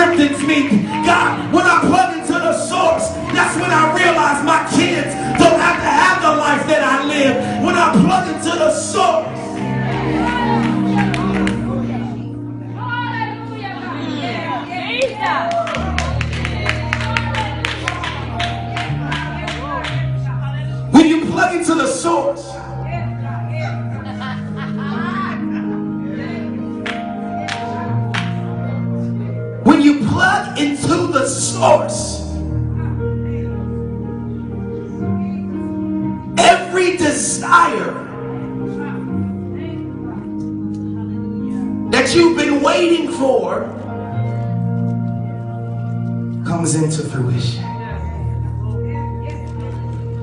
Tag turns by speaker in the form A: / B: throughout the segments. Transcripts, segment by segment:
A: strengthens me. God, when I plug into the source, that's when I realize my kids don't have to have the life that I live. When I plug into the source. When you plug into the source, when you plug into the source, every desire that you've been waiting for comes into fruition.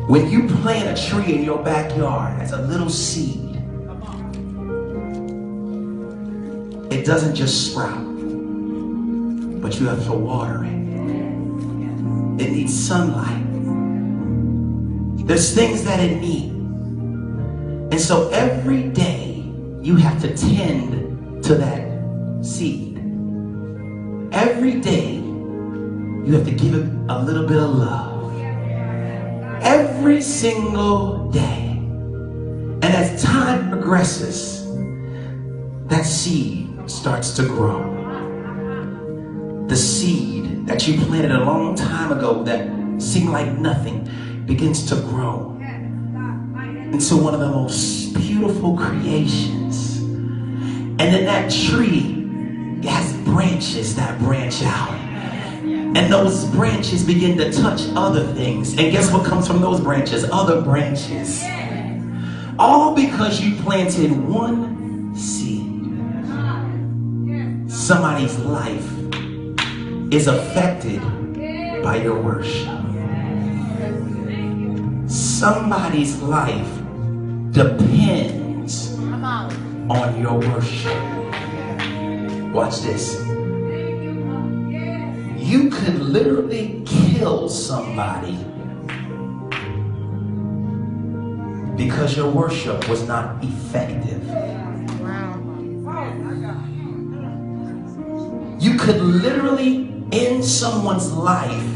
A: When you plant a tree in your backyard as a little seed, it doesn't just sprout, but you have to water it. It needs sunlight. There's things that it needs. And so every day you have to tend to that seed. Every day you have to give it a little bit of love. Every single day. And as time progresses, that seed starts to grow. The seed that you planted a long time ago that seemed like nothing begins to grow into one of the most beautiful creations. And then that tree has branches that branch out. And those branches begin to touch other things. And guess what comes from those branches? Other branches. All because you planted one seed. Somebody's life is affected by your worship. Somebody's life depends on your worship. Watch this. You could literally kill somebody because your worship was not effective. You could literally end someone's life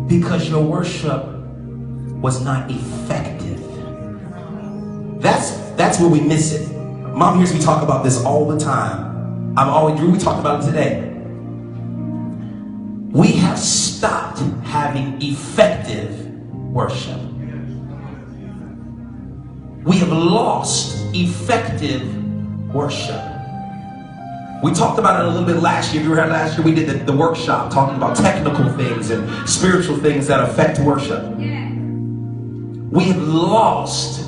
A: because your worship was not effective. That's where we miss it. Mom hears me talk about this all the time. We talked about it today. We have stopped having effective worship. We have lost effective worship. We talked about it a little bit last year. If you were here last year, we did the workshop talking about technical things and spiritual things that affect worship. We have lost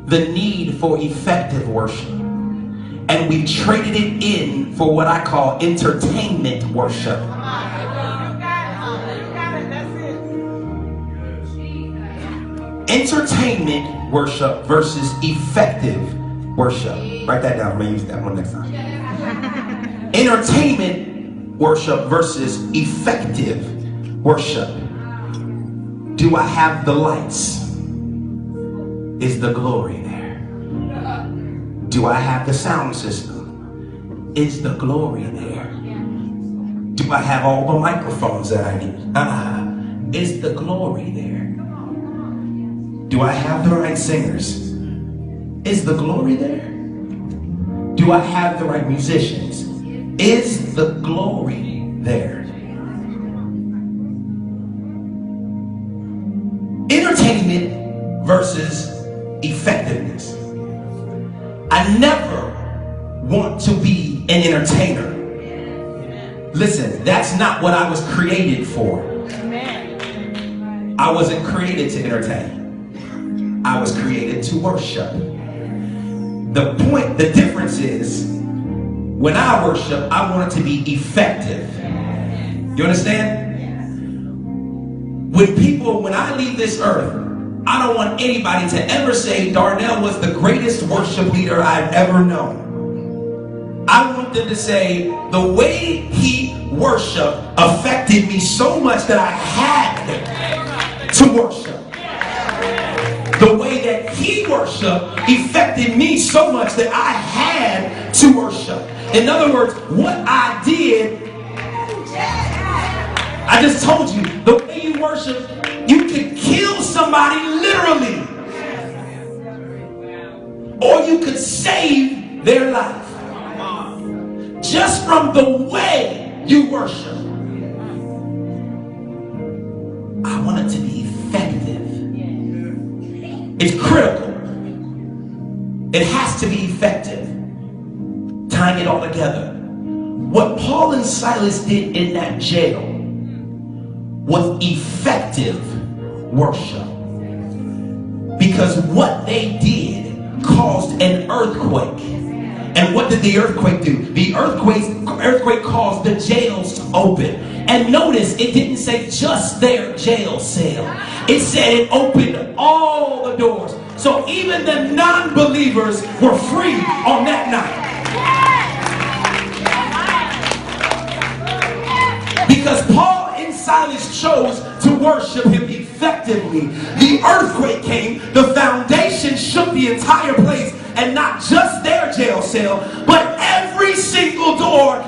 A: the need for effective worship. And we've traded it in for what I call entertainment worship. Entertainment worship versus effective worship. Write that down. I'm going to use that one next time. Entertainment worship versus effective worship. Do I have the lights? Is the glory there? Do I have the sound system? Is the glory there? Do I have all the microphones that I need? Is the glory there? Do I have the right singers? Is the glory there? Do I have the right musicians? Is the glory there? Entertainment versus effectiveness. I never want to be an entertainer. Listen, that's not what I was created for. I wasn't created to entertain. I was created to worship. The difference is, when I worship, I want it to be effective. You understand? When I leave this earth, I don't want anybody to ever say Darnel was the greatest worship leader I've ever known. I want them to say the way he worshiped affected me so much that I had to worship. The way that he worshiped affected me so much that I had to worship. In other words, what I did I just told you, the way you worship, you can kill somebody literally. Or you could save their life. Just from the way you worship. I want it to be effective. It's critical. It has to be effective. Tying it all together. What Paul and Silas did in that jail was effective worship. Because what they did caused an earthquake. And what did the earthquake do? The earthquake caused the jails to open. And notice, it didn't say just their jail cell. It said it opened all the doors. So even the non-believers were free on that night. Because Paul and Silas chose to worship him effectively. The earthquake came, the foundation shook the entire place, and not just their jail cell, but every single door